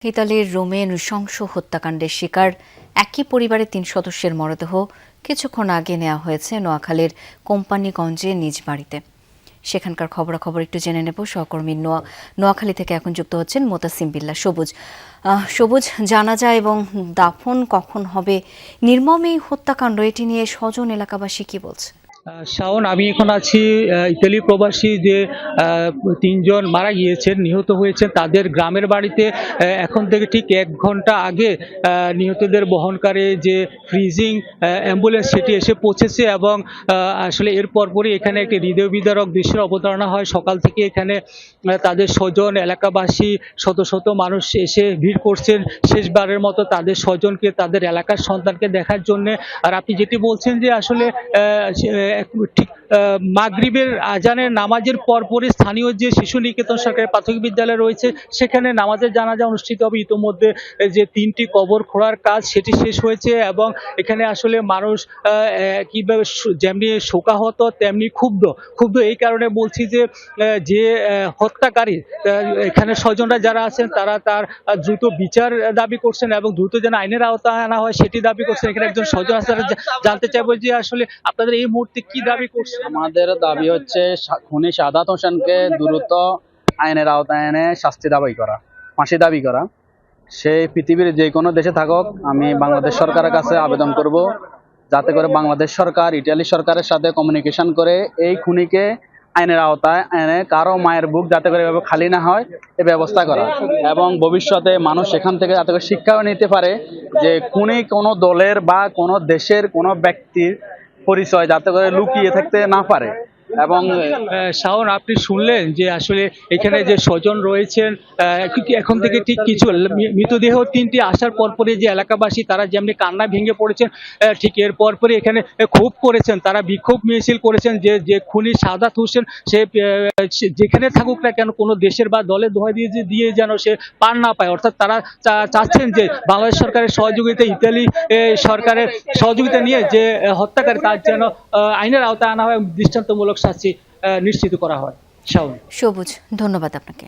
ইতালির রোমে নৃশংস হত্যাকাণ্ডের শিকার একই পরিবারের ৩ সদস্যের মরদেহ কিছুক্ষণ আগে নেওয়া হয়েছে নোয়াখালীর কোম্পানিগঞ্জে নিজ বাড়িতে। সেখানকার খবরাখবর একটু জেনে নেব। সহকর্মী নোয়াখালী থেকে এখন যুক্ত হচ্ছেন মোতাসিম বিল্লাহ। সবুজ, জানাজা এবং দাফন কখন হবে? নির্মম এই হত্যাকাণ্ড, এটি নিয়ে স্বজন এলাকাবাসী কি বলছে? শাওন, আমি এখন আছি ইতালি প্রবাসী যে ৩ জন মারা গিয়েছেন, নিহত হয়েছেন তাদের গ্রামের বাড়িতে। এখন থেকে ঠিক ১ ঘন্টা আগে নিহতদের বহনকারী যে ফ্রিজিং অ্যাম্বুলেন্স সেটি এসে পৌঁছেছে এবং আসলে এর পরপরই এখানে একটি হৃদয় বিদারক দৃশ্যের অবতারণা হয়। সকাল থেকে এখানে তাদের স্বজন, এলাকাবাসী, শত শত মানুষ এসে ভিড় করছেন শেষবারের মতো তাদের স্বজনকে, তাদের এলাকার সন্তানকে দেখার জন্য। আর আপনি যেটি বলছেন যে আসলে ঠিক মাগরিবের আজানের নামাজের পরপরই স্থানীয় যে শিশু নিকেতন সরকারি প্রাথমিক বিদ্যালয় রয়েছে সেখানে নামাজের জানাজা অনুষ্ঠিত হবে। ইতোমধ্যে যে ৩টি কবর খোঁড়ার কাজ সেটি শেষ হয়েছে এবং এখানে আসলে মানুষ কিভাবে যেমনি শোকাহত তেমনি ক্ষুব্ধ এই কারণে বলছি যে যে হত্যাকারী এখানে স্বজনরা যারা আছেন তারা তার দ্রুত বিচার দাবি করছেন এবং দ্রুত যেন আইনের আওতায় আনা হয় সেটি দাবি করছেন। এখানে একজন স্বজন আছে, জানতে চাইবো যে আসলে আপনাদের এই মুহূর্তে কি দাবি করছেন? আমাদের দাবি হচ্ছে খুনি সাদাত হোসেনকে দ্রুত আইনের আওতায় এনে শাস্তি দাবি করা, ফাঁসি দাবি করা। সেই পৃথিবীর যে কোনো দেশে থাকুক, আমি বাংলাদেশ সরকারের কাছে আবেদন করব যাতে করে বাংলাদেশ সরকার ইটালি সরকারের সাথে কমিউনিকেশন করে এই খুনিকে আইনের আওতায় এনে কারো মায়ের বুক যাতে করে এভাবে খালি না হয় এ ব্যবস্থা করা এবং ভবিষ্যতে মানুষ সেখান থেকে যাতে করে শিক্ষাও নিতে পারে যে খুনি কোনো দলের বা কোনো দেশের কোনো ব্যক্তির পরিচয় যাতে করে লুকিয়ে থাকতে না পারে। এবং শাওন, আপনি শুনলেন যে আসলে এখানে যে স্বজন রয়েছেন এখন থেকে ঠিক কিছু মৃতদেহ ৩টি আসার পরপরই যে এলাকাবাসী তারা যেমনি কান্না ভেঙে পড়েছেন, ঠিক এর পরপরই এখানে ক্ষোভ করেছেন, তারা বিক্ষোভ মিছিল করেছেন যে খুনি সাদাত হোসেন সে যেখানে থাকুক না কেন কোনো দেশের বা দলের দোহাই দিয়ে যেন সে পার না পায়। অর্থাৎ তারা চাচ্ছেন যে বাংলাদেশ সরকারের সহযোগিতা, ইতালি সরকারের সহযোগিতা নিয়ে যে হত্যাকারী তার যেন আইনের আওতায় আনা হয়, দৃষ্টান্তমূলক শাস্তি নিশ্চিত করা হয়। শাওন। সবুজ, ধন্যবাদ আপনাকে।